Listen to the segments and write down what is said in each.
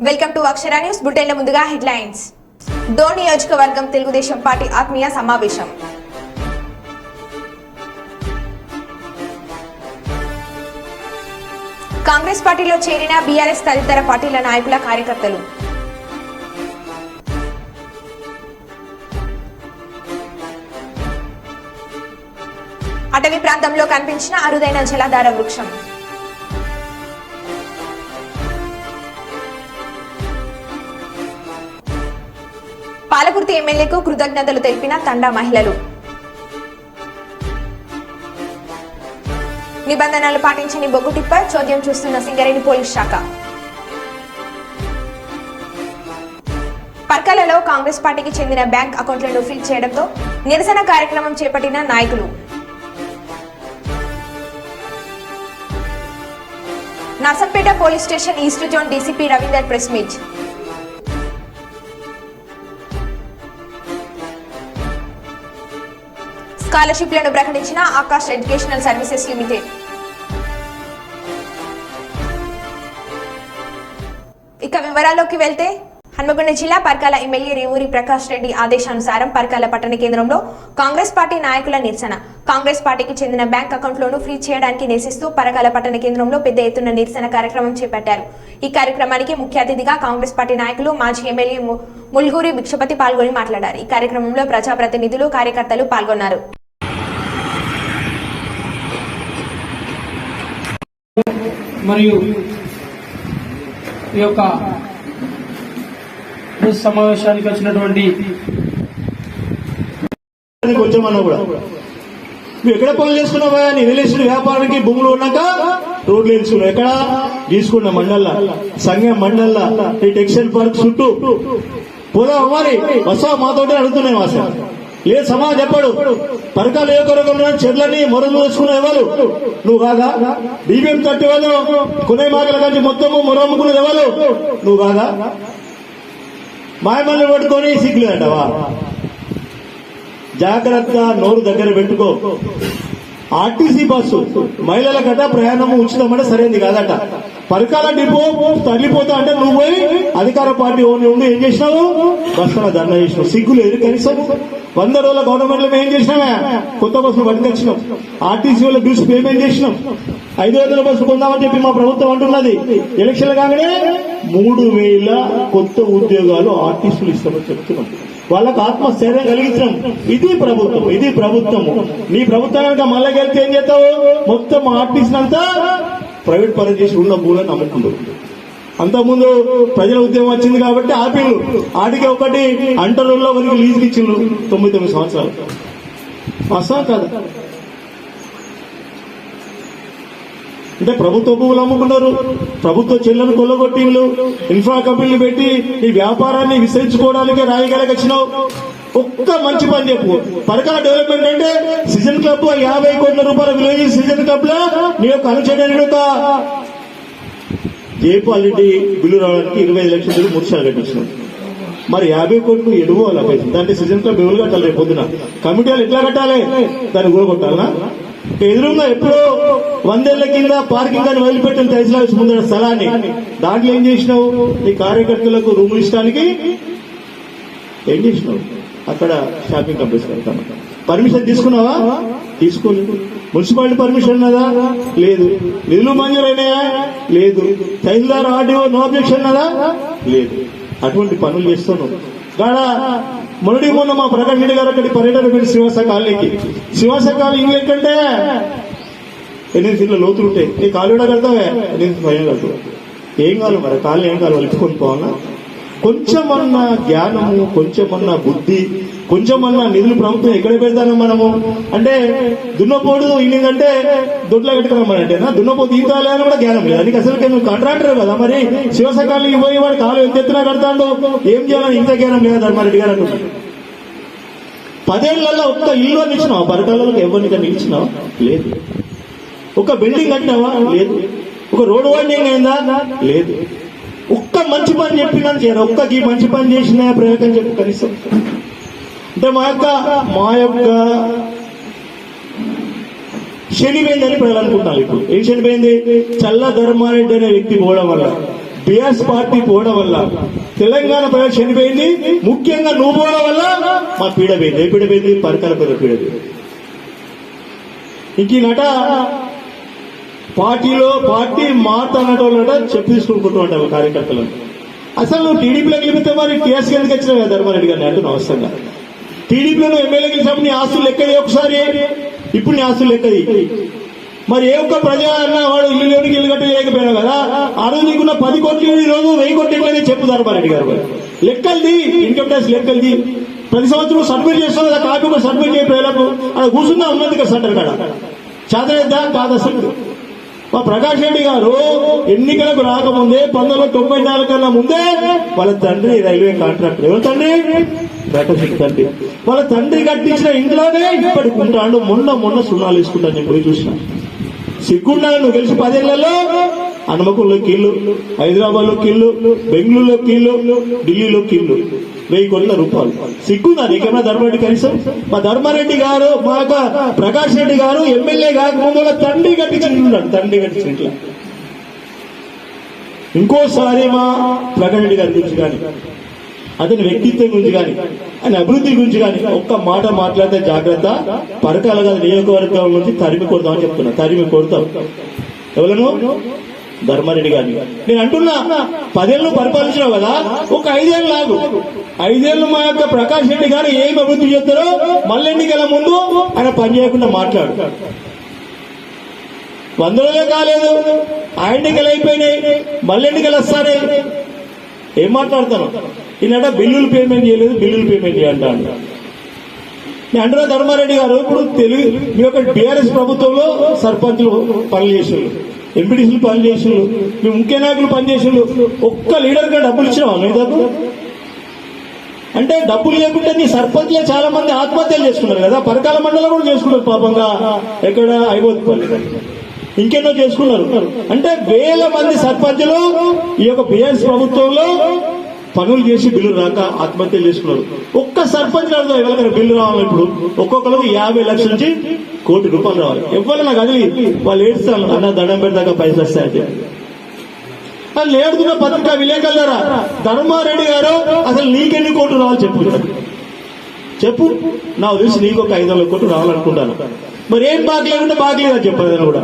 Welcome to Akshara news బులెటిన్ల ముందుగా headlines. Dhone నియోజకవర్గం Telugu Desam party ఆత్మీయ సమావేశం. కాంగ్రెస్ పార్టీలో చేరిన బీఆర్ఎస్ తదితర పార్టీల నాయకుల కార్యకర్తలు. అటవీ ప్రాంతంలో కనిపించిన అరుదైన జలాధార వృక్షం. పాలకుర్తి ఎమ్మెల్యేకు కృతజ్ఞతలు తెలిపిన తండా మహిళలు. నిబంధనలు పాటించని బొగ్గు టిప్పర్ చోద్యం చూస్తున్న సింగరేణి పోలీస్ శాఖ. పర్కాలలో కాంగ్రెస్ పార్టీకి చెందిన బ్యాంక్ అకౌంట్లను ఫ్రీజ్ చేయడంతో నిరసన కార్యక్రమం చేపట్టిన నాయకులు. Narsampet police station east zone DCP Ravinder press meet. స్కాలర్షిప్లను ప్రకటించిన ఆకాష్ ఎడ్యుకేషనల్ సర్వీసెస్ లిమిటెడ్. ఇక వివరాల్లోకి వెళ్తే హన్మకొండ జిల్లా పర్కాల ఎమ్మెల్యే రేవూరి ప్రకాష్ రెడ్డి ఆదేశానుసారం పర్కాల పట్టణ కేంద్రంలో కాంగ్రెస్ పార్టీ నాయకుల నిరసన. కాంగ్రెస్ పార్టీకి చెందిన బ్యాంక్ అకౌంట్లను ఫ్రీజ్ చేయడానికి నిరసిస్తూ పరకాల పట్టణ కేంద్రంలో పెద్ద ఎత్తున నిరసన కార్యక్రమం చేపట్టారు. ఈ కార్యక్రమానికి ముఖ్య అతిథిగా కాంగ్రెస్ పార్టీ నాయకులు మాజీ ఎమ్మెల్యే ముల్గూరి భిక్షపతి పాల్గొని మాట్లాడారు. ఈ కార్యక్రమంలో ప్రజాప్రతినిధులు కార్యకర్తలు పాల్గొన్నారు. మరియు ఈ యొక్క సమావేశానికి వచ్చినటువంటి కొంచెమన్నా కూడా నువ్వు ఎక్కడ పనులు చేసుకున్నావా? నీ రిలేషన్ వ్యాపారానికి భూములు ఉన్నాక రోడ్లు వేసుకున్నావు. ఎక్కడ తీసుకున్న మండల్లా, సంఘం మండల్లా, ఈ టెక్స్టైల్ పార్క్ చుట్టూ పోదా మరి వస్తా మాతోటే అడుగుతున్నాయి. అసలు ఏ సమాజం చెప్పాడు? పరకాల నియోజకవర్గంలో చెట్లని మొరలు వేసుకున్న ఎవరు? నువ్వు కాదా? బీబీఎం తట్టి వాళ్ళు కొనే మాటల కంటే మొత్తము మొరమ్ముకున్నది ఎవరు? నువ్వు కాదా? మాయమల్ని పట్టుకొని సిగ్గులేదంటవా? జాగ్రత్త, నోరు దగ్గర పెట్టుకో. ఆర్టీసీ బస్సు మహిళల కట ప్రయాణం ఉచితమంటే సరైనది కాదట. పరకాల డిపో తరలిపోతా అంటే నువ్వు పోయి అధికార పార్టీ ఉండి ఏం చేసినావు? బస్సులో ధర్నా చేసినావు. సిగ్గు లేదు కనీసం. 100 రోజుల గవర్నమెంట్ లో ఏం చేసినావా? కొత్త బస్సులు పట్టుకొచ్చినాం. ఆర్టీసీ వాళ్ళ బిల్స్ పేమెంట్ చేసినాం. 500 బస్సులు కొందామని చెప్పి మా ప్రభుత్వం అంటున్నది. ఎలక్షన్లు కాగానే 3000 కొత్త ఉద్యోగాలు ఆర్టీసీలు ఇస్తామని చెప్తున్నాం. వాళ్ళకు ఆత్మస్థైర్యం కలిగించడం. ఇది ప్రభుత్వం, ఇది ప్రభుత్వము. నీ ప్రభుత్వానికి మళ్ళీ గెలిచి ఏం చేస్తావు? మొత్తం ఆర్టీసీ అంతా ప్రైవేట్ పరం చేసి ఉన్న భూములను అమ్ముకుంటారు. అంతకుముందు ప్రజల ఉద్యమం వచ్చింది కాబట్టి ఆపిళ్ళు ఆటికి ఒకటి అంటరుల్లో వరకు లీజుకి ఇచ్చిండ్రు 99 సంవత్సరాలు. అసలు కాదు అంటే ప్రభుత్వ భూములు అమ్ముకున్నారు, ప్రభుత్వ చెల్లను కొల్లగొట్టిండ్లు, ఇన్ఫ్రా కంపెనీలు పెట్టి ఈ వ్యాపారాన్ని విస్తరించుకోవడానికి రాయగలకి వచ్చినావు. ఒక్క మంచి పని చెప్పు. పరకాల డెవలప్మెంట్ అంటే సీజన్ క్లబ్ 50 కోట్ల రూపాయల విలువ సీజన్ క్లబ్ లో నీ యొక్క అనుచరుడు ఒక జయపాల్ రెడ్డి బిల్లు రావడానికి 25 లక్షలు 3 సార్లు కట్టించినావు. మరి 50 కోట్లు ఎడుకోవాలి పైసలు. దాంట్లో సీజన్ క్లబ్ ఎవరు కట్టాలి? రేపు పొద్దున కమిటీలు ఎట్లా కట్టాలి? దాన్ని కూడగొట్టాలనా? ఎదురుగా ఎప్పుడో 100 ఏళ్ల కింద పార్కింగ్ అని వదిలిపెట్టిన తైజలాస్ ముందర స్థలాన్ని దాంట్లో ఏం చేసినావు? నీ కార్యకర్తలకు రూములు ఇష్టడానికి ఏం చేసినావు? అక్కడ షాపింగ్ కాంప్లెక్స్ కడతాను. పర్మిషన్ తీసుకున్నావా? తీసుకోలేదు. మున్సిపాలిటీ పర్మిషన్ ఉన్నదా? లేదు. నిధులు మంజూరైనాయా? లేదు. తహసీల్దార్ ఆర్డీఓ నో అబ్జెక్షన్ ఉన్నదా? లేదు. అటువంటి పనులు చేస్తున్నావు. గాడ మొన్న మా ప్రకాష్ రెడ్డి గారు అక్కడి పర్యటన పెట్టి శ్రీవాస కాలనీకి. శ్రీవాస కాలనీ ఇంగ్లీ కంటే 8 ఫీట్ల లోతులు ఉంటాయి. నీ కాలు కూడా కడతావే 8 ఫైన్ కడతావు. ఏం కావాలి మరి? కాళ్ళు ఏం కావాలి? వలుపుకొని పోవాలా? కొంచెమన్నా జ్ఞానము, కొంచెమన్నా బుద్ధి, కొంచెమన్నా నిధులు ప్రభుత్వం ఎక్కడ పెడతాను మనము? అంటే దున్నపోడు ఇన్నింగ్ అంటే దొడ్లో కట్టుకున్నామనంటేనా? దున్నపోతు ఈతాలే అని కూడా జ్ఞానం లేదు. నీకు అసలు నువ్వు కాంట్రాక్టర్ కదా. మరి శివసకాలకి పోయి వాడు కాలు ఎంత ఎత్తున కడతాడు, ఏం చేయాలని ఇంత జ్ఞానం లేదు ధర్మారెడ్డి గారు అంటున్నాడు. 10 ఏళ్లలో ఒక్క ఇల్లు అని ఇచ్చినావా? పరకాలకు ఎవరికన్నా ఇచ్చినావా? లేదు. ఒక బిల్డింగ్ కట్టినావా? లేదు. ఒక రోడ్ వైండింగ్ అయిందా? లేదు. ఒక్క మంచి పని చెప్పినా చేయరు. ఒక్కకి మంచి పని చేసిన ప్రయోగం చెప్పు కనీసం. అంటే మా యొక్క శనిపోయిందని ప్రజలు అనుకుంటున్నారు. ఇప్పుడు ఏం శనిపోయింది? చల్ల ధర్మారెడ్డి అనే వ్యక్తి పోవడం వల్ల బిఆర్ఎస్ పార్టీ పోవడం వల్ల తెలంగాణ ప్రజలు చనిపోయింది, ముఖ్యంగా నువ్వు పోవడం వల్ల మా పీడ పోయింది. ఏ పీడ పోయింది? పరకాల ప్రజల పీడ పోయింది. ఇంక ఈ నట పార్టీ మారుతున్నట చెప్పు తీసుకుంటుంటాం కార్యకర్తలను. అసలు నువ్వు టీడీపీలోకి వెళ్తే మరి టీఆర్ఎస్ ఎందుకు వచ్చినావు కదా ధర్మారెడ్డి గారిని అంటున్నావు అవసరంగా. టీడీపీలో నువ్వు ఎమ్మెల్యేకి వెళ్ళినప్పుడు నీ ఆస్తులు లెక్కది ఒకసారి, ఇప్పుడు నీ ఆస్తులు లెక్కది. మరి ఏ ఒక్క ప్రజా అన్న వాడు ఇల్లులోనికి ఇల్లు కట్టి చేయకపోయినావు కదా, ఆ రోజు నీకున్న 10 కోట్లు ఈ రోజు 1000 కోట్లు ఎట్లనే చెప్పు ధర్మారెడ్డి గారు. లెక్కలది, ఇన్కమ్ ట్యాక్స్ లెక్కలది. ప్రతి సంవత్సరం సబ్మిట్ చేస్తావు కదా, కాపీ కూడా సబ్మిట్ చేయ ప్రజలకు. అక్కడ కూర్చున్నా ఉన్నది కదా సెంటర్ కాడ. చాదరేద్దా కాదు అసలు. మా ప్రకాష్ రెడ్డి గారు ఎన్నికలకు రాకముందే 1994 కన్నా ముందే వాళ్ళ తండ్రి రైల్వే కాంట్రాక్టర్. ఎవరు తండ్రి? ప్రకాష్ రెడ్డి తండ్రి. వాళ్ళ తండ్రి కట్టించిన ఇంట్లోనే ఇప్పటికి ఉంటాడు. మొన్న సున్నాలు వేసుకుంటాను నేను పోయి చూసిన. సిగ్గుండాలి నువ్వు గెలిచి 10 ఏళ్లలో హనుమకొండలో కీళ్ళు, హైదరాబాద్ లో కీళ్ళు, బెంగళూరులో కీళ్ళు, ఢిల్లీలో కీళ్ళు, 1000 కోట్ల రూపాయలు. సిగ్గుందా నీకేమన్నా ధర్మారెడ్డి కనీసం? మా ధర్మారెడ్డి గారు, మా యొక్క ప్రకాష్ రెడ్డి గారు ఎమ్మెల్యే కాకముందు వాళ్ళ తండ్రి కట్టించుకుంటున్నాడు. తండ్రి కట్టించిన ఇంట్లో. ఇంకోసారి మా ప్రకాష్ రెడ్డి గారి గురించి కానీ, అతని వ్యక్తిత్వం గురించి కానీ, ఆయన అభివృద్ధి గురించి కానీ ఒక్క మాట మాట్లాడితే జాగ్రత్త. పరకాల కాదు నియోజకవర్గం నుంచి తరిమి కొడతామని చెప్తున్నా. తరిమి కొడతాం. ఎవరను? ధర్మారెడ్డి గారిని. నేను అంటున్నా 10 ఏళ్ళు పరిపాలించినావు కదా, ఒక 5 ఏళ్ళు లాగు. 5 ఏళ్ళు మా యొక్క ప్రకాష్ రెడ్డి గారు ఏం అభివృద్ధి చేస్తారో మళ్ళీ ఎన్నికల ముందు ఆయన పని చేయకుండా మాట్లాడు. 100 రోజులే కాలేదు, ఆ ఎన్నికలు అయిపోయినాయి, మళ్ళీ ఎన్నికలు వస్తానే. ఏం మాట్లాడతాను? ఈయనట బిల్లులు పేమెంట్ చేయలేదు, బిల్లులు పేమెంట్ చేయంటాను. నేను అంటున్నా ధర్మారెడ్డి గారు, ఇప్పుడు మీ యొక్క టీఆర్ఎస్ ప్రభుత్వంలో సర్పంచులు పనులు చేసారు, ఎంపీటీసీలు పనులు చేసారు, మీ ముఖ్య నాయకులు పనిచేసారు. ఒక్క లీడర్ గా డబ్బులు ఇచ్చినావా నువ్వు? అంటే డబ్బులు లేకుంటే నీ సర్పంచ్లే చాలా మంది ఆత్మహత్యలు చేసుకున్నారు కదా. పరకాల మండలం కూడా చేసుకున్నారు పాపంగా. ఎక్కడ అయిపోతుంది, ఇంకెన్నో చేసుకున్నారు. అంటే 1000 మంది సర్పంచులు ఈ యొక్క బిఆర్ఎస్ ప్రభుత్వంలో పనులు చేసి బిల్లు రాక ఆత్మహత్యలు చేసుకున్నారు. ఒక్క సర్పంచ్ ఎవరికైనా బిల్లు రావాలి. ఇప్పుడు ఒక్కొక్కరికి 50 లక్షల నుంచి 1 కోటి రూపాయలు రావాలి. ఎవరైనా కదిలి వాళ్ళు ఏడుస్తారు, అన్న దండం పెడతాక పైసలు వస్తాయంటే. వాళ్ళు ఏడుతున్న పత్రికా విలేకరులారా, ధర్మారెడ్డి గారు అసలు నీకెన్ని కోట్లు రావాలి చెప్పు. నాకు తెలిసి నీకు ఒక 500 కోట్లు రావాలనుకుంటాను. మరి ఏం బాకీ లేకుంటే బాకీ లేదని చెప్పాను కూడా.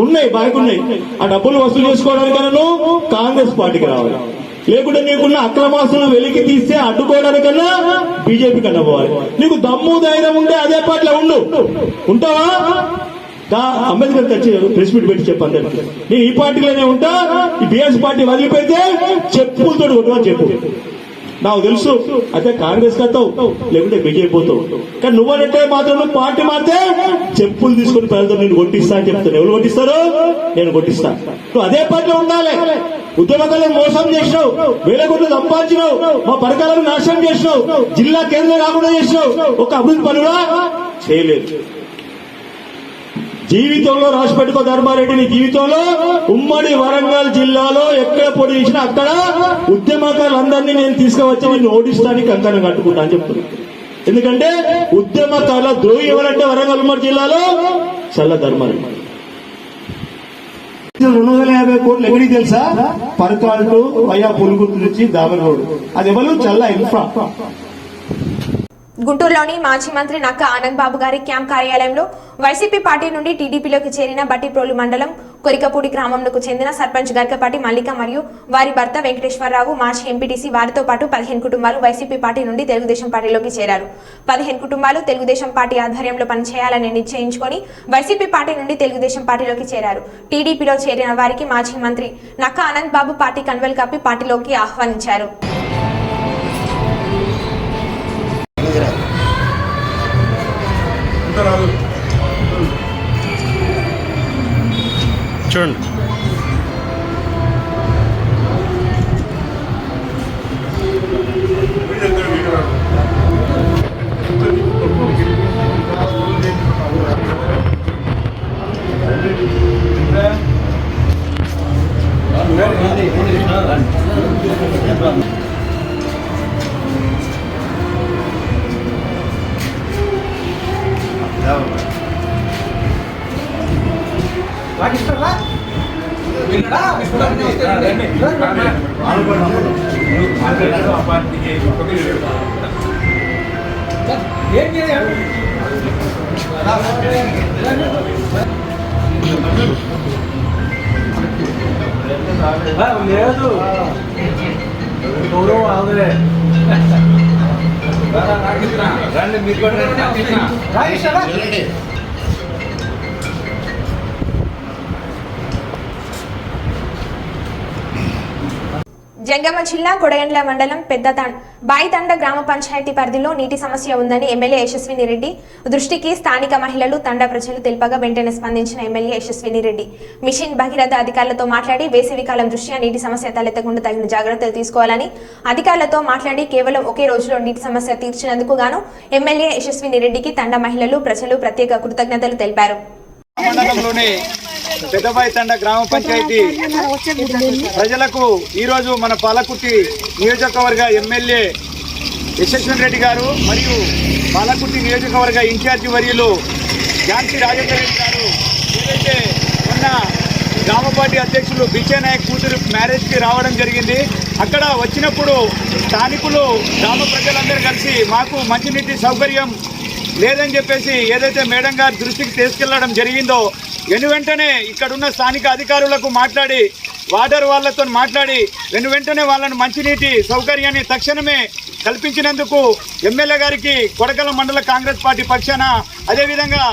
ఉన్నాయి, బాకీ ఉన్నాయి. ఆ డబ్బులు వసూలు చేసుకోవడానికన్నా నువ్వు కాంగ్రెస్ పార్టీకి రావాలి. లేకుంటే నీకున్న అక్రమాస్తులను వెలికి తీస్తే అడ్డుకోవడానికన్నా బీజేపీ కన్నా పోవాలి. నీకు దమ్ము ధైర్యం ఉంటే అదే పార్టీలో ఉంటావా? అంబేద్కర్ వచ్చి ప్రెస్ మీట్ పెట్టి చెప్పాను, నేను ఈ పార్టీలోనే ఉంటా, ఈ బీఎస్ పార్టీ వదిలిపెడితే చెప్పులతో కొట్టుకొని చెప్పు. నాకు తెలుసు అయితే కాంగ్రెస్ కత్తావు, లేకుంటే బీజేపీ పోతావు. కానీ నువ్వనంటే మాత్రం నువ్వు పార్టీ మారితే చెప్పులు తీసుకుని ప్రజలతో నేను కొట్టిస్తా అని చెప్తాను. ఎవరు కొట్టిస్తారో నేను కొట్టిస్తా. నువ్వు అదే పార్టీలో ఉండాలి. ఉద్యమకాలను మోసం చేసినావు, 1000 కోట్లు సంపాదించినావు, మా పరకాలను నాశనం చేసినావు, జిల్లా కేంద్రం కాకుండా చేసినావు, ఒక అభివృద్ధి పనులా చేయలేదు. జీవితంలో రాసి పెట్టుకో ధర్మారెడ్డి, నీ జీవితంలో ఉమ్మడి వరంగల్ జిల్లాలో ఎక్కడ పోటీ చేసినా అక్కడ ఉద్యమకారులందరినీ నేను తీసుకువచ్చి నిన్ను ఓడిస్తానికి కంకణం కట్టుకుంటా అని చెప్తున్నా. ఎందుకంటే ఉద్యమకారుల ద్రోహి ఎవరంటే వరంగల్ ఉమ్మడి జిల్లాలో చల్ల ధర్మారెడ్డి. 250 కోట్లు ఎవరికి తెలుసా? పరకాలు అయ్యా పులుగుర్తు నుంచి దాబర్ రోడ్. అది ఎవరు? చల్ల ఇన్ఫ్రా. గుంటూరులోని మాజీ మంత్రి నక్క ఆనంద్ బాబు గారి క్యాంప్ కార్యాలయంలో వైసీపీ పార్టీ నుండి టీడీపీలోకి చేరిన బట్టిప్రోలు మండలం కొరికపూడి గ్రామంకు చెందిన సర్పంచ్ గరికపాటి మల్లిక మరియు వారి భర్త వెంకటేశ్వరరావు, మాజీ ఎంపీటీసీ వారితో పాటు 15 కుటుంబాలు వైసీపీ పార్టీ నుండి తెలుగుదేశం పార్టీలోకి చేరారు. 15 కుటుంబాలు తెలుగుదేశం పార్టీ ఆధ్వర్యంలో పనిచేయాలని నిశ్చయించుకొని వైసీపీ పార్టీ నుండి తెలుగుదేశం పార్టీలోకి చేరారు. టీడీపీలో చేరిన వారికి మాజీ మంత్రి నక్క ఆనంద్ బాబు పార్టీ కండువాలు కప్పి పార్టీలోకి ఆహ్వానించారు. చూడండి, Lagi setelah లేదు గౌరవం ఆగలే రండి మీరు కూడా రండి. జంగమ జిల్లా కొడగండ్ల మండలం బాయితండ గ్రామ పంచాయతీ పరిధిలో నీటి సమస్య ఉందని ఎమ్మెల్యే యశస్విని రెడ్డి దృష్టికి స్థానిక మహిళలు తండా ప్రజలు తెలిపగా వెంటనే స్పందించిన ఎమ్మెల్యే యశస్విని రెడ్డి మిషన్ భగీరథ అధికారులతో మాట్లాడి వేసవికాలం దృష్ట్యా నీటి సమస్య తలెత్తకుండా తగిన జాగ్రత్తలు తీసుకోవాలని అధికారులతో మాట్లాడి కేవలం ఒకే రోజులో నీటి సమస్య తీర్చినందుకు గాను ఎమ్మెల్యే యశస్విని రెడ్డికి తండా మహిళలు ప్రజలు ప్రత్యేక కృతజ్ఞతలు తెలిపారు. మండలంలోని పెద్దబాయితండ గ్రామ పంచాయతీ ప్రజలకు ఈరోజు మన పాలకుర్తి నియోజకవర్గ ఎమ్మెల్యే యశస్విని రెడ్డి గారు మరియు పాలకుర్తి నియోజకవర్గ ఇన్ఛార్జి వర్యులు ఝాన్సీ రాజేందర్ రెడ్డి గారు ఏదైతే మొన్న గ్రామ పార్టీ అధ్యక్షులు బిచ్చే నాయక్ కూతురు మ్యారేజ్కి రావడం జరిగింది. అక్కడ వచ్చినప్పుడు స్థానికులు గ్రామ ప్రజలందరూ కలిసి మాకు మంచినీటి సౌకర్యం లేదని చెప్పేసి ఏదైతే మేడం గారి దృష్టికి తీసుకెళ్లడం జరిగిందో వెంటనే ఇక్కడున్న స్థానిక అధికారులకు మాట్లాడి వాటర్ వాళ్ళతో మాట్లాడి వెంటనే వాళ్ళని మంచినీటి సౌకర్యాన్ని తక్షణమే కల్పించినందుకు ఎమ్మెల్యే గారికి కొడకల మండల కాంగ్రెస్ పార్టీ పక్షాన అదేవిధంగా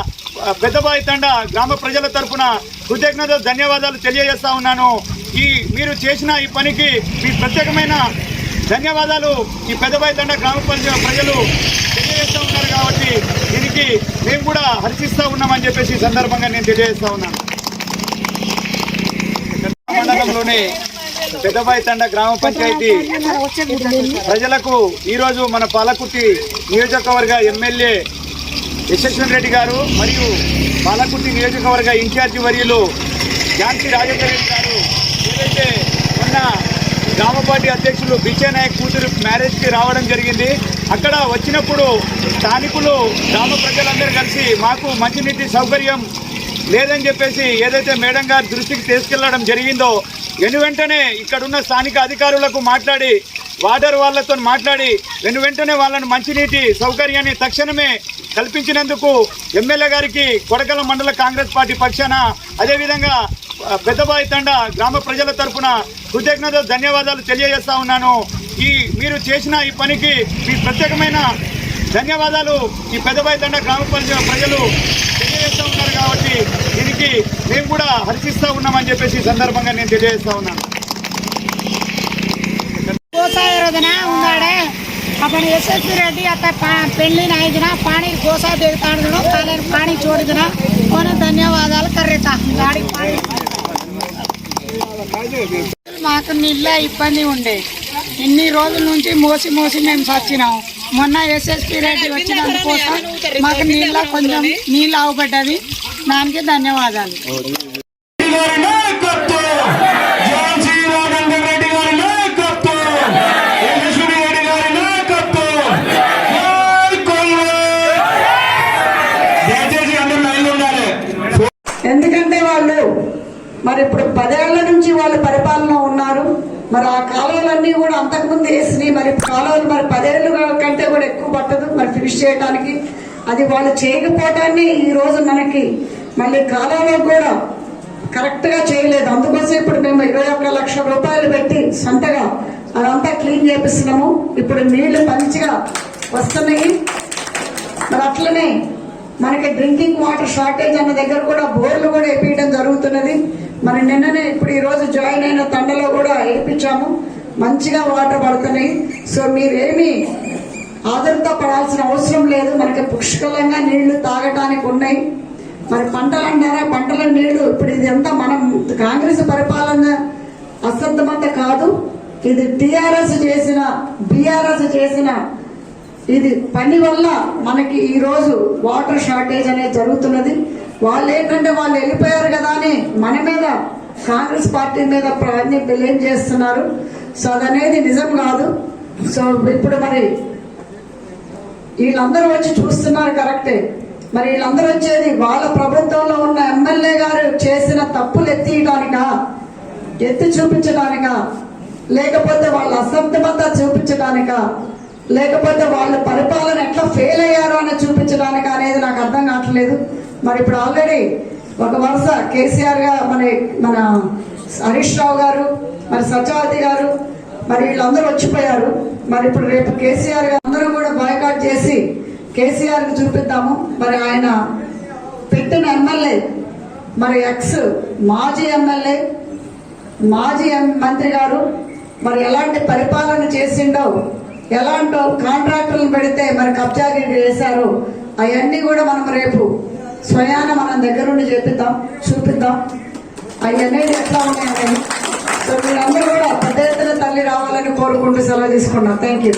పెద్దబాయితండ గ్రామ ప్రజల తరఫున కృతజ్ఞత ధన్యవాదాలు తెలియజేస్తా ఉన్నాను. మీరు చేసిన ఈ పనికి మీ ప్రత్యేకమైన ధన్యవాదాలు ఈ పెద్దబాయితండ గ్రామ ప్రజలు తెలియజేస్తూ ఉన్నారు కాబట్టి దీనికి మేము కూడా హర్షిస్తూ ఉన్నామని చెప్పేసి ఈ సందర్భంగా నేను తెలియజేస్తా ఉన్నాను. మండలంలోని పెద్దబాయితండ గ్రామ పంచాయతీ ప్రజలకు ఈరోజు మన పాలకుర్తి నియోజకవర్గ ఎమ్మెల్యే యశస్విని రెడ్డి గారు మరియు పాలకుర్తి నియోజకవర్గ ఇన్ఛార్జి వర్యులు ఝాన్సీ రాజేందర్ రెడ్డి గారు ఏదైతే మొన్న గ్రామ పార్టీ అధ్యక్షులు బిచ్చే నాయక్ కూతురు మ్యారేజ్కి రావడం జరిగింది. అక్కడ వచ్చినప్పుడు స్థానికులు గ్రామ ప్రజలందరూ కలిసి మాకు మంచినీటి సౌకర్యం లేదని చెప్పేసి ఏదైతే మేడం గారి దృష్టికి తీసుకెళ్లడం జరిగిందో వెంటనే ఇక్కడున్న స్థానిక అధికారులకు మాట్లాడి వాటర్ వాళ్ళతో మాట్లాడి వెంటనే వాళ్ళని మంచినీటి సౌకర్యాన్ని తక్షణమే కల్పించినందుకు ఎమ్మెల్యే గారికి కొడకల మండల కాంగ్రెస్ పార్టీ పక్షాన అదేవిధంగా పెద్దబాయితండ గ్రామ ప్రజల తరఫున కృతజ్ఞత ధన్యవాదాలు తెలియజేస్తా ఉన్నాను. మీరు చేసిన ఈ పనికి మీ ప్రత్యేకమైన ధన్యవాదాలు ఈ పెద్దబాయితండ గ్రామ ప్రజలు తెలియజేస్తూ ఉన్నారు కాబట్టి దీనికి మేము కూడా హర్షిస్తూ ఉన్నామని చెప్పేసి ఈ సందర్భంగా నేను తెలియజేస్తా ఉన్నాను. अपन यशस्वी रेड्डी आता पेली नहीं दिना पानी गोसा देता पानी छोड़ देना उन्हें धन्यवाद कर रहा गाड़ी మాకు నీళ్ళ ఇబ్బంది ఉండే ఇన్ని రోజుల నుంచి మోసి మేము సచ్చినాం. మొన్న ఎస్ఎస్పీ రెడ్డి వచ్చినందుకోసం మాకు నీళ్ళ కొంచెం నీళ్ళు అవబడ్డది. దానికి ధన్యవాదాలు. ఎందుకంటే వాళ్ళు మరి ఇప్పుడు 10 ఏళ్ల నుంచి వాళ్ళు పరిపాలన ఉన్నారు. మరి ఆ కాలువలన్నీ కూడా అంతకుముందు వేసినాయి. మరి కాలువలు మరి 10 ఏళ్ళు కంటే కూడా ఎక్కువ పట్టదు మరి ఫినిష్ చేయడానికి. అది వాళ్ళు చేయకపోవటాన్ని ఈ రోజు మనకి మళ్ళీ కాలువలో కూడా కరెక్ట్ గా చేయలేదు. అందుకోసం ఇప్పుడు మేము 21 లక్షల రూపాయలు పెట్టి సొంతగా అదంతా క్లీన్ చేపిస్తున్నాము. ఇప్పుడు నీళ్లు మంచిగా వస్తున్నాయి. మరి అట్లనే మనకి డ్రింకింగ్ వాటర్ షార్టేజ్ అన్న దగ్గర కూడా బోర్లు కూడా వేపించడం జరుగుతున్నది. మరి నిన్ననే ఇప్పుడు ఈ రోజు జాయిన్ అయిన తండలో కూడా వేయించాము. మంచిగా వాటర్ పడుతున్నాయి. సో మీరేమి ఆదరత పడాల్సిన అవసరం లేదు. మనకి పుష్కలంగా నీళ్లు తాగటానికి ఉన్నాయి. మరి పంటలు అంటారా, పంటల నీళ్లు ఇప్పుడు ఇది ఎంత మనం కాంగ్రెస్ పరిపాలన అసర్థమంత కాదు. ఇది టీఆర్ఎస్ చేసిన బీఆర్ఎస్ చేసిన ఇది పని వల్ల మనకి ఈ రోజు వాటర్ షార్టేజ్ అనేది జరుగుతున్నది. వాళ్ళు ఏంటంటే వాళ్ళు వెళ్ళిపోయారు కదా అని మన మీద కాంగ్రెస్ పార్టీ మీద అన్ని బ్లేమ్ చేస్తున్నారు. సో అదనేది నిజం కాదు. సో ఇప్పుడు మరి వీళ్ళందరూ వచ్చి చూస్తున్నారు కరెక్టే. మరి వీళ్ళందరూ వచ్చేది వాళ్ళ ప్రభుత్వంలో ఉన్న ఎమ్మెల్యే గారు చేసిన తప్పులు ఎత్తి చూపించడానికా లేకపోతే వాళ్ళ అసంతమత చూపించడానిక లేకపోతే వాళ్ళ పరిపాలన ఎట్లా ఫెయిల్ అయ్యారో అని చూపించడానికి అనేది నాకు అర్థం కావట్లేదు. మరి ఇప్పుడు ఆల్రెడీ ఒక వరుస కేసీఆర్ గా మన హరీష్ రావు గారు, మరి సత్యవతి గారు, మరి వీళ్ళందరూ వచ్చిపోయారు. మరి ఇప్పుడు రేపు కేసీఆర్ గారు అందరూ కూడా బాయ్కాట్ చేసి కేసీఆర్ కి చూపిద్దాము. మరి ఆయన పెట్టిన ఎమ్మెల్యే, మరి మాజీ ఎమ్మెల్యే, మాజీ మంత్రి గారు మరి ఎలాంటి పరిపాలన చేసిండో, ఎలాంటి కాంట్రాక్టర్లు పెడితే మరి కబ్జాకి చేశారు, అవన్నీ కూడా మనం రేపు స్వయాన మనం దగ్గరుండి చూపిద్దాం అవన్నీ ఎట్లా ఉన్నాయని. సో మీరందరూ కూడా పెద్ద ఎత్తున తల్లి రావాలని కోరుకుంటూ సెలవు తీసుకున్నాం. Thank you.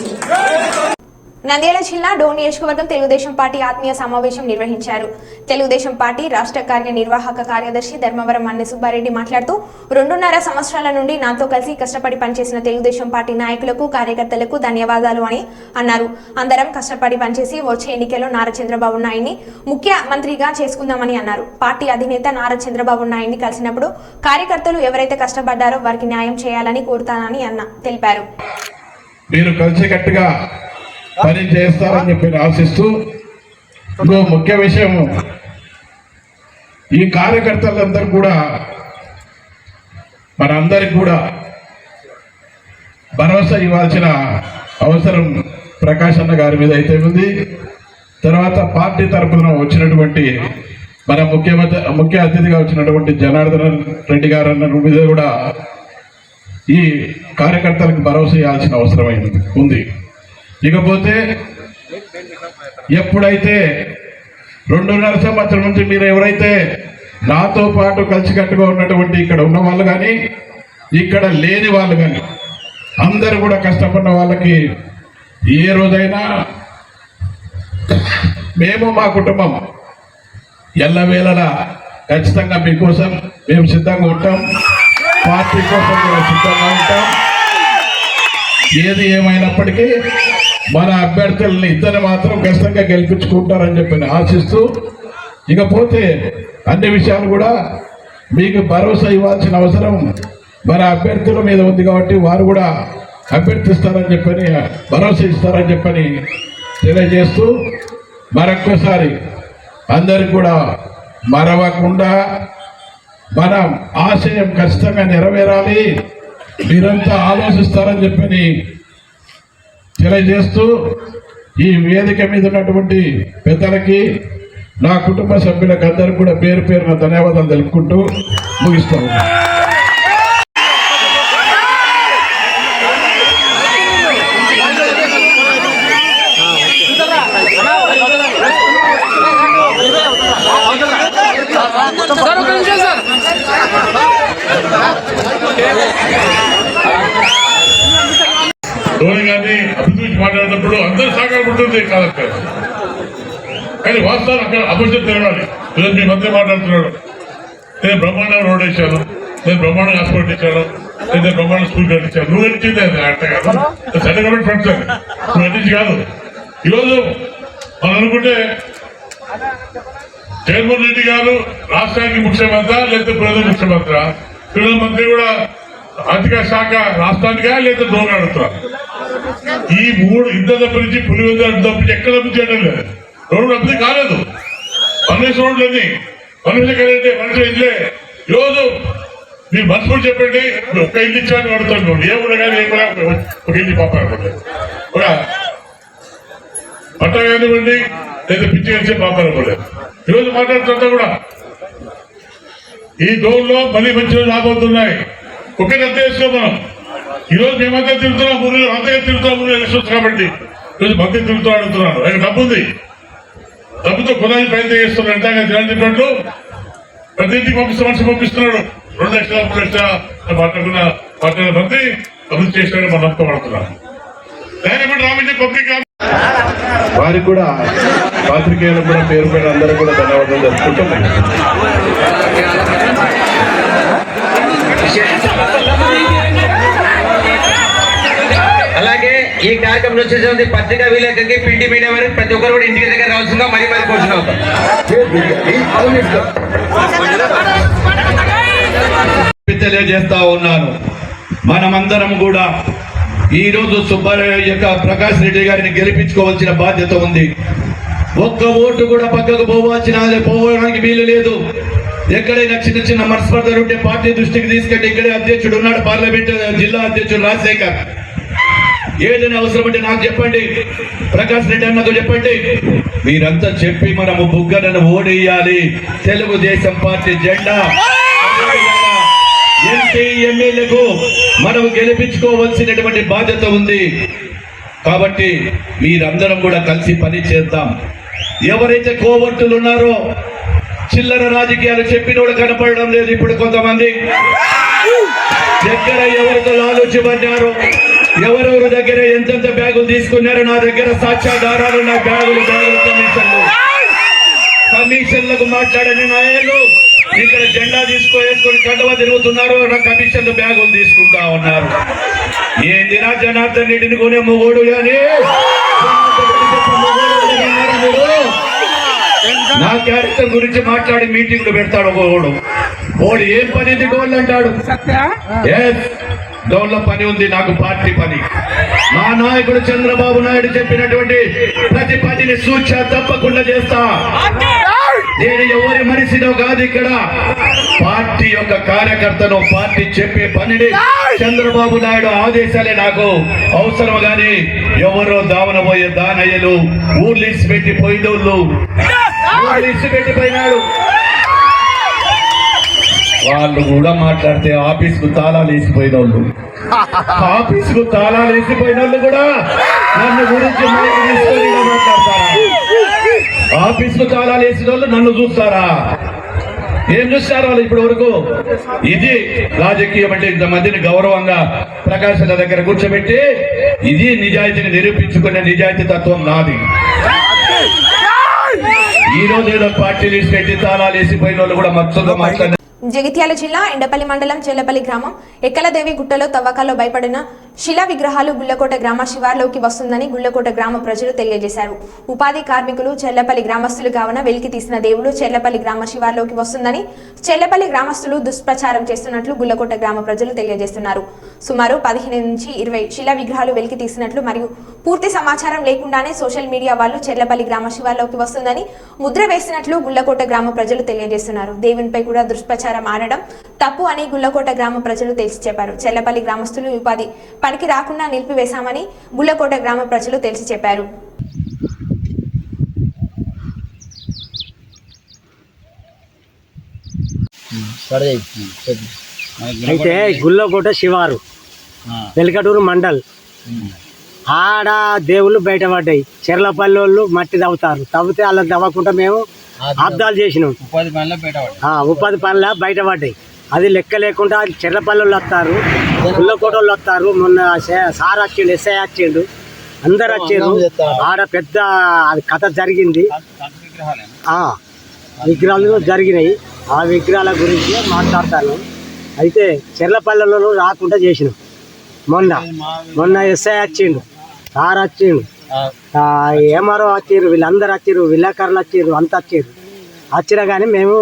నంద్యాల జిల్లా డోన్ నియోజకవర్గం తెలుగుదేశం పార్టీ ఆత్మీయ సమావేశం నిర్వహించారు. తెలుగుదేశం పార్టీ రాష్ట్ర కార్యనిర్వాహక కార్యదర్శి ధర్మవరం అన్నె సుబ్బారెడ్డి మాట్లాడుతూ 2.5 సంవత్సరాల నుండి నాతో కలిసి కష్టపడి పనిచేసిన తెలుగుదేశం పార్టీ నాయకులకు, కార్యకర్తలకు ధన్యవాదాలు అని అన్నారు. అందరం కష్టపడి పనిచేసి వచ్చే ఎన్నికల్లో నారా చంద్రబాబు నాయుడిని ముఖ్యమంత్రిగా చేసుకుందామని అన్నారు. పార్టీ అధినేత నారా చంద్రబాబు నాయుడిని కలిసినప్పుడు కార్యకర్తలు ఎవరైతే కష్టపడ్డారో వారికి న్యాయం చేయాలని కోరుతానని తెలిపారు. మీరు కలిసికట్టుగా పని చేస్తారని చెప్పి ఆశిస్తూ, ఇంకో ముఖ్య విషయం, ఈ కార్యకర్తలందరూ కూడా మనందరికి కూడా భరోసా ఇవ్వాల్సిన అవసరం ప్రకాష్ అన్న గారి మీద అయితే ఉంది. తర్వాత పార్టీ తరఫున వచ్చినటువంటి మన ముఖ్య అతిథిగా వచ్చినటువంటి జనార్దన్ రెడ్డి గారు అన్న మీద కూడా ఈ కార్యకర్తలకు భరోసా ఇవ్వాల్సిన అవసరం ఉంది. ఇకపోతే ఎప్పుడైతే 2.5 సంవత్సరం నుంచి మీరు ఎవరైతే నాతో పాటు కలిసికట్టుగా ఉన్నటువంటి ఇక్కడ ఉన్న వాళ్ళు కానీ, ఇక్కడ లేని వాళ్ళు కానీ, అందరూ కూడా కష్టపడిన వాళ్ళకి ఏ రోజైనా మేము మా కుటుంబం ఎల్లవేళలా ఖచ్చితంగా మీకోసం మేము సిద్ధంగా ఉంటాం, పార్టీ కోసం కూడా సిద్ధంగా ఉంటాం. ఏది ఏమైనప్పటికీ మన అభ్యర్థులని ఇద్దరు మాత్రం ఖచ్చితంగా గెలిపించుకుంటారని చెప్పి ఆశిస్తూ, ఇకపోతే అన్ని విషయాలు కూడా మీకు భరోసా ఇవ్వాల్సిన అవసరం మన అభ్యర్థుల మీద ఉంది కాబట్టి వారు కూడా అభ్యర్థిస్తారని చెప్పని, భరోసా ఇస్తారని చెప్పని తెలియజేస్తూ, మరొక్కసారి అందరికి కూడా మరవకుండా మన ఆశయం ఖచ్చితంగా నెరవేరాలి, మీరంతా ఆలోచిస్తారని చెప్పని తెలియజేస్తూ, ఈ వేదిక మీద ఉన్నటువంటి పెద్దలకి, నా కుటుంబ సభ్యులకు అందరికీ కూడా పేరు పేరున ధన్యవాదాలు తెలుపుకుంటూ ముగిస్తాను. ధోని గారిని అభివృద్ధి మాట్లాడినప్పుడు అందరూ సహకారం ఉంటుంది కాదు, కానీ వాస్తవాలు అక్కడ అభివృద్ధి తెలవాలి. మీ మంత్రి మాట్లాడుతున్నాడు, నేను బ్రహ్మాండంగా రోడ్ వేసాను, నేను బ్రహ్మాండంగా హాస్పిటల్ ఇచ్చాను, నేను బ్రహ్మాండ స్కూల్ కట్టించాను. నువ్వు ఇచ్చింది అట్ట కాదు, సెంట్రల్ గవర్నమెంట్ ఫండ్స్ అది, నువ్వు అందించి కాదు. ఈరోజు మనం అనుకుంటే జగన్మోహన్ రెడ్డి గారు రాష్ట్రానికి ముఖ్యమంత్రి, లేకపోతే ప్రజల ముఖ్యమంత్రి, ప్రధాన మంత్రి కూడా ఆర్థిక శాఖ రాష్ట్రానికా లేదా దోగా అడుగుతారు. ఈ 3 ఇద్దరు తప్పించి పులివెందులు తప్పించి ఎక్కడ అభివృద్ధి చేయడం లేదు. రోడ్డు అభివృద్ధి కాలేదు. పన్నెస్ రోడ్లన్నీ మనుషులు ఇల్లే. ఈరోజు మీరు మనసులో చెప్పండి, ఒక ఇల్లు ఇచ్చాను అడుగుతాను, ఏ ఊరు కానీ ఏ కూడా ఒక ఇల్లు పాపాలనుకోండి, ఒక పట్ట కానివ్వండి లేదా పిచ్చి కలిసి పాపాలనుకోలేదు. ఈరోజు మాట్లాడుతుంటా కూడా ఈ డోన్లో మళ్ళీ మంచి రోజులు రాబోతున్నాయి. ఒకే నిర్దేశం మనం ఈరోజు మేమంతా తిరుగుతున్నాం, ఊరిలో అంతగా తిరుగుతాం, ఊరిలో ఎలక్షన్స్ కాబట్టి ఈరోజు మంత్రి తిరుగుతూ అడుగుతున్నాను. ఆయన డబ్బు ఉంది, డబ్బుతో కొనాలని ప్రయత్నం చేస్తున్నాడు. ఎంతగా తినట్లు ప్రతి ఇంటికి పంపిస్తున్నాడు. 2 లక్షల 3 లక్షల మాట్లాడిన మంత్రి అభివృద్ధి చేసినాడు మనం నమ్మకపడుతున్నాం. రామజీ పబ్లిక్ వారికి కూడా పాత్రికేయులకు కూడా పేరు పేరు అందరూ కూడా ధన్యవాదాలు జరుపుకుంటాం. అలాగే ఈ కార్యక్రమం వచ్చేసి పత్రికా విలేకరికి, ప్రింట్ మీడియా వారికి ప్రతి ఒక్కరు కూడా ఇంటికి దగ్గర రావాల్సిందిగా మరీ కోరుతున్నాం. తెలియజేస్తా ఉన్నాను, మనమందరం కూడా ఈ రోజు సుబ్బారావు యొక్క ప్రకాష్ రెడ్డి గారిని గెలిపించుకోవాల్సిన బాధ్యత ఉంది. ఒక్క ఓటు కూడా పక్కకు పోవడానికి వీలు లేదు. ఎక్కడైనా చిన్న చిన్న మనస్పర్ధలు ఉంటే పార్టీ దృష్టికి తీసుకెళ్ళి ఇక్కడే అధ్యక్షుడు ఉన్నాడు, పార్లమెంట్ జిల్లా అధ్యక్షుడు రాజశేఖర్. ఏదైనా అవసరం అంటే నాకు చెప్పండి, ప్రకాష్ రెడ్డి అన్నకు చెప్పండి. మీరంతా చెప్పి మనము బుగ్గనను ఓడేయాలి. తెలుగుదేశం పార్టీ జెండా ఎంపీ ఎమ్మెల్యేకు మనం గెలిపించుకోవాల్సినటువంటి బాధ్యత ఉంది. కాబట్టి మీరందరం కూడా కలిసి పని చేద్దాం. ఎవరైతే కోవర్టులు ఉన్నారో, చిల్లర రాజకీయాలు చెప్పినోడు కనపడడం లేదు. ఇప్పుడు కొంతమంది దగ్గర ఎవరితో ఆలోచించారు, ఎవరెవరి దగ్గర ఎంతెంత బ్యాగులు తీసుకున్నారో నా దగ్గర సాక్ష్యాధారాలు, నా బ్యాగులు కమిషన్లకు మాట్లాడని నాయకులు ఇక్కడ జెండా వేసుకొని కండవ తిరుగుతున్నారు, నా కమిషన్ల బ్యాగులు తీసుకుంటా ఉన్నారు. ఏందిరా జనార్దన్ రెడ్డిని కొనే మొగోడు కానీ నా క్యారెక్టర్ గురించి మాట్లాడి మీటింగ్లు పెడతాడు ఒకడు. ఓడు ఏం పనిది గోళ్ళు అంటాడు. గౌన్ల పని ఉంది, నాకు పార్టీ పని. మా నాయకుడు చంద్రబాబు నాయుడు చెప్పినటువంటి ప్రతి పనిని సూచన తప్పకుండా చేస్తా. నేను ఎవరి మనిషినో కాదు, ఇక్కడ పార్టీ యొక్క కార్యకర్తను. పార్టీ చెప్పే పనిని చంద్రబాబు నాయుడు ఆదేశాలే నాకు అవసరం. గాని ఎవరో దావనబోయే దానయ్యలు, ఊర్లు ఇసి పెట్టి పోయినోళ్ళు, ఊర్లు ఇసి పెట్టిపోయినాడు, వాళ్ళు కూడా మాట్లాడితే ఆఫీస్కు తాళాలు వేసిపోయిన వాళ్ళు, ఆఫీస్కు తాళాలు వేసిపోయిన వాళ్ళు కూడా నన్ను గురించి మాట్లాడతారా? ఆఫీస్కు తాళాలు వేసిన వాళ్ళు నన్ను చూస్తారా? ఏం చూస్తారు వాళ్ళు ఇప్పటి వరకు? ఇది రాజకీయం అంటే ఇంతమందిని గౌరవంగా ప్రకాశం దగ్గర కూర్చోబెట్టి ఇది నిజాయితీని నిరూపించుకునే నిజాయితీ తత్వం నాది. ఈ రోజు ఏదో పార్టీలు పెట్టి తాళాలు వేసిపోయిన వాళ్ళు కూడా మత్సంగా మాట్లాడారు. జగిత్యాల జిల్లా ఎండపల్లి మండలం చెల్లపల్లి గ్రామం ఎక్కలదేవి గుట్టలో తవ్వకాల్లో భయపడిన శిలా విగ్రహాలు గుళ్లకోట గ్రామ శివార్లోకి వస్తుందని గుళ్లకోట గ్రామ ప్రజలు తెలియజేశారు. ఉపాధి కార్మికులు చెల్లపల్లి గ్రామస్తులు కావున వెలికి తీసిన దేవుడు చెల్లపల్లి గ్రామ శివార్లోకి వస్తుందని చెల్లపల్లి గ్రామస్తులు దుష్ప్రచారం చేస్తున్నట్లు గుళ్లకోట గ్రామ ప్రజలు తెలియజేస్తున్నారు. సుమారు 15 నుంచి 20 శిలా విగ్రహాలు వెలికి తీసినట్లు మరియు పూర్తి సమాచారం లేకుండానే సోషల్ మీడియా వాళ్ళు చెల్లపల్లి గ్రామ శివార్లోకి వస్తుందని ముద్ర వేసినట్లు గుళ్లకోట గ్రామ ప్రజలు తెలియజేస్తున్నారు. దేవునిపై కూడా దుష్ప్రచారం ఆడడం తప్పు అని గుళ్లకోట గ్రామ ప్రజలు తెలిసి చెప్పారు. చెల్లపల్లి గ్రామస్తులు ఉపాధి పనికి రాకుండా నిలిపివేశామని గుళ్లకోట గ్రామ ప్రజలు తెలిసి చెప్పారు. అయితే గుళ్లకోట శివారు వెలకటూరు మండల్ ఆడ దేవుళ్ళు బయటపడ్డాయి. చెర్లపల్లి వాళ్ళు మట్టి తవ్వితే అలా తవ్వకుండా మేము అబ్దాలు చేసినాం. ఉపాధి పనుల బయటపడ్డాయి. అది లెక్క లేకుండా చెర్లపల్లి వాళ్ళు వస్తారు, గుళ్ళకోట వాళ్ళు వస్తారు. మొన్న సార్ వచ్చిండు, ఎస్ఐ వచ్చిండు, అందరు వచ్చారు. ఆడ పెద్ద అది కథ జరిగింది. విగ్రహాలు జరిగినాయి. ఆ విగ్రహాల గురించి మాట్లాడతాను. అయితే చెర్లపల్లిలో రాకుండా చేసినాం. మొన్న ఎస్ఐ వచ్చిండు, సార్ వచ్చిండు, ఏమారో వచ్చిర్రు, వీళ్ళందరూ వచ్చిర్రు, విలేకరులు వచ్చిర్రు, అంత వచ్చినా కానీ మేము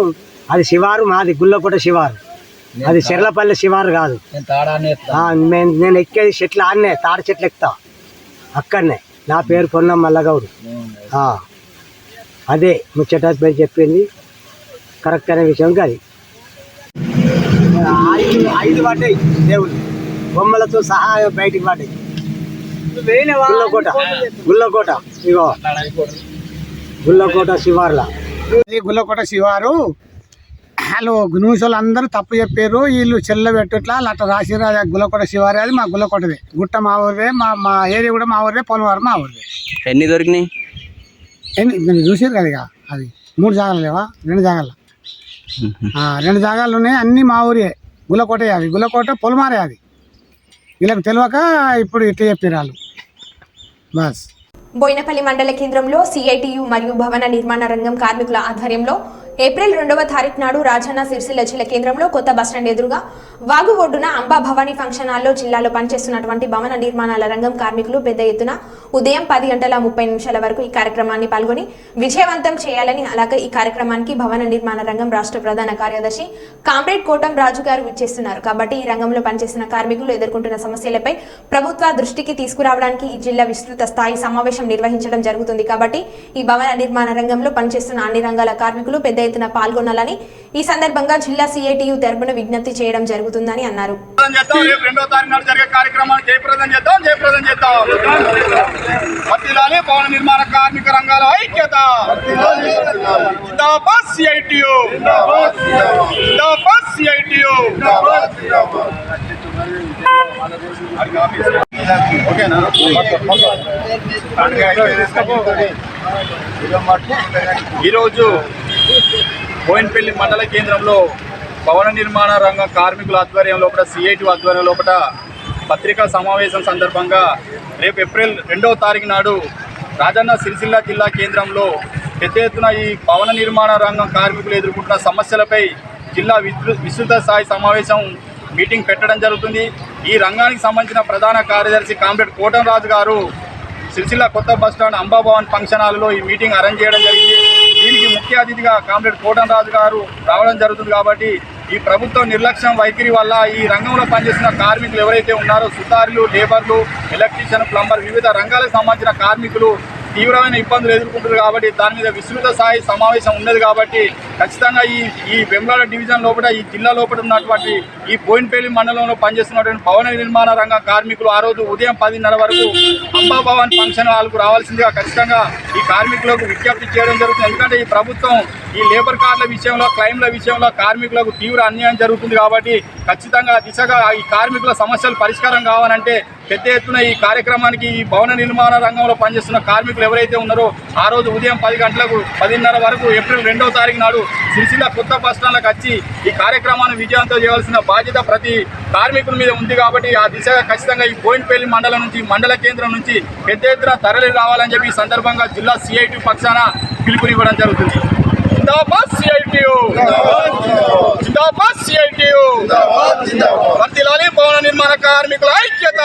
అది శివారు మాది గుళ్ళకోట శివారు, అది చెర్లపల్లి శివారు కాదు. నేను ఎక్కేది చెట్లు ఆడనే, తాడి చెట్లు ఎక్కుతా అక్కడనే. నా పేరు పొన్నం మల్లగౌడు. అదే ముచ్చట పేరు చెప్పింది కరెక్ట్ అనే విషయం కాదు. 5 పడ్డాయి దేవుళ్ళు బొమ్మలతో సహా బయటికి పడ్డాయి. గుళ్ళకోట ఇగో గుళ్ళకోట శివార్లా. గుళ్ళకోట శివారు వాళ్ళు న్యూస్ అందరూ తప్పు చెప్పారు. వీళ్ళు చెల్ల పెట్టుట్లా అట్లా రాసిరా. గుళ్ళకోట శివారే, అది మా గుళ్ళకోటదే. గుట్ట మా ఊరే, మా ఏరియా కూడా మా ఊరే, పొలవారు మా ఊరే. ఎన్ని దొరికినాయి? మీరు చూసారు కదా. ఇక అది 3 జాగాలు లేవా? 2 జాగాలు, 2 జాగాలు ఉన్నాయి. అన్నీ మా ఊరే, గుళ్ళకోటే. అవి గుళ్ళకోట పొలమారే. అది వీళ్ళకి తెలియక ఇప్పుడు ఇట్లా చెప్పారు వాళ్ళు. బస్ బోయినపల్లి మండల కేంద్రంలో సిఐటియు మరియు భవన నిర్మాణ రంగం కార్మికుల ఆధ్వర్యంలో ఏప్రిల్ 2వ తారీఖు నాడు రాజన్న సిరిసిల్ల జిల్లా కేంద్రంలో కొత్త బస్టాండ్ ఎదురుగా వాగు ఒడ్డున అంబా భవానీ ఫంక్షన్ హాల్లో జిల్లాలో పనిచేస్తున్నటువంటి భవన నిర్మాణాల రంగం కార్మికులు పెద్ద ఎత్తున ఉదయం 10:30 వరకు ఈ కార్యక్రమాన్ని పాల్గొని విజయవంతం చేయాలని, అలాగే ఈ కార్యక్రమానికి భవన నిర్మాణ రంగం రాష్ట్ర ప్రధాన కార్యదర్శి కామ్రేడ్ కోటం రాజు గారు విచ్చేస్తున్నారు. కాబట్టి ఈ రంగంలో పనిచేస్తున్న కార్మికులు ఎదుర్కొంటున్న సమస్యలపై ప్రభుత్వ దృష్టికి తీసుకురావడానికి ఈ జిల్లా విస్తృత స్థాయి సమావేశం నిర్వహించడం జరుగుతుంది. కాబట్టి ఈ భవన నిర్మాణ రంగంలో పనిచేస్తున్న అన్ని రంగాల కార్మికులు పెద్ద ఎత్తున పాల్గొనాలని ఈ సందర్భంగా జిల్లా సిఐటియు తరపున విజ్ఞప్తి చేయడం జరుగుతుందని అన్నారు. భవన నిర్మాణ కార్మిక రంగాల ఐక్యత. జిందాబాద్ సిఐటియు. జిందాబాద్ సిఐటియు. ఈరోజు బోయిన్పల్లి మండల కేంద్రంలో భవన నిర్మాణ రంగం కార్మికుల ఆధ్వర్యంలో సిఐటి ఆధ్వర్యంలో పత్రికా సమావేశం సందర్భంగా రేపు ఏప్రిల్ 2వ తారీఖు నాడు రాజన్న సిరిసిల్ల జిల్లా కేంద్రంలో పెద్ద ఎత్తున ఈ భవన నిర్మాణ రంగం కార్మికులు ఎదుర్కొంటున్న సమస్యలపై జిల్లా విస్తృత స్థాయి సమావేశం మీటింగ్ పెట్టడం జరుగుతుంది. ఈ రంగానికి సంబంధించిన ప్రధాన కార్యదర్శి కామ్రేడ్ కోటం రాజు గారు సిరిసిల్ల కొత్త బస్టాండ్ అంబాభవన్ ఫంక్షన్ హాల్లో ఈ మీటింగ్ అరేంజ్ చేయడం జరిగింది. దీనికి ముఖ్య అతిథిగా కామ్రేడ్ కోటం రాజు గారు రావడం జరుగుతుంది. కాబట్టి ఈ ప్రభుత్వ నిర్లక్ష్యం వైఖరి వల్ల ఈ రంగంలో పనిచేస్తున్న కార్మికులు ఎవరైతే ఉన్నారో సుతారులు, లేబర్లు, ఎలక్ట్రీషియన్, ప్లంబర్ వివిధ రంగాలకు సంబంధించిన కార్మికులు తీవ్రమైన ఇబ్బందులు ఎదుర్కొంటారు. కాబట్టి దాని మీద విస్తృత స్థాయి సమావేశం ఉన్నది. కాబట్టి ఖచ్చితంగా ఈ వెమ్లాడ డివిజన్ లోపల ఈ జిల్లా లోపల ఉన్నటువంటి ఈ బోయిన్పల్లి మండలంలో పనిచేస్తున్నటువంటి భవన నిర్మాణ రంగ కార్మికులు ఆ రోజు ఉదయం 10:30 వరకు అంబాభవన్ ఫంక్షన్ హాల్కు రావాల్సిందిగా ఖచ్చితంగా ఈ కార్మికులకు విజ్ఞప్తి చేయడం జరుగుతుంది. ఎందుకంటే ఈ ప్రభుత్వం ఈ లేబర్ కార్డుల విషయంలో, క్లైమ్ల విషయంలో కార్మికులకు తీవ్ర అన్యాయం జరుగుతుంది. కాబట్టి ఖచ్చితంగా దిశగా ఈ కార్మికుల సమస్యలు పరిష్కారం కావాలంటే పెద్ద ఎత్తున ఈ కార్యక్రమానికి ఈ భవన నిర్మాణ రంగంలో పనిచేస్తున్న కార్మికులు ఎవరైతే ఉన్నారో ఆ రోజు ఉదయం 10:30 వరకు ఏప్రిల్ 2వ తారీఖు నాడు సిరిసిల్ల కొత్త బస్టాండ్లకు వచ్చి ఈ కార్యక్రమాన్ని విజయవంతం చేయవలసిన బాధ్యత ప్రతి కార్మికుల మీద ఉంది. కాబట్టి ఆ దిశగా ఖచ్చితంగా ఈ బోయిన్పల్లి మండలం నుంచి, మండల కేంద్రం నుంచి పెద్ద ఎత్తున తరలి రావాలని చెప్పి ఈ సందర్భంగా జిల్లా సిఐటి పక్షాన పిలుపునివ్వడం జరుగుతుంది. జిందాబాద్ సిఐటియు. జిందాబాద్ సిఐటియు. వర్ధిల్లాలి భవన నిర్మాణ కార్మికుల ఐక్యత.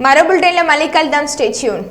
మరో బులెటిన్లో మళ్ళీ కలుద్దాం. Stay tune.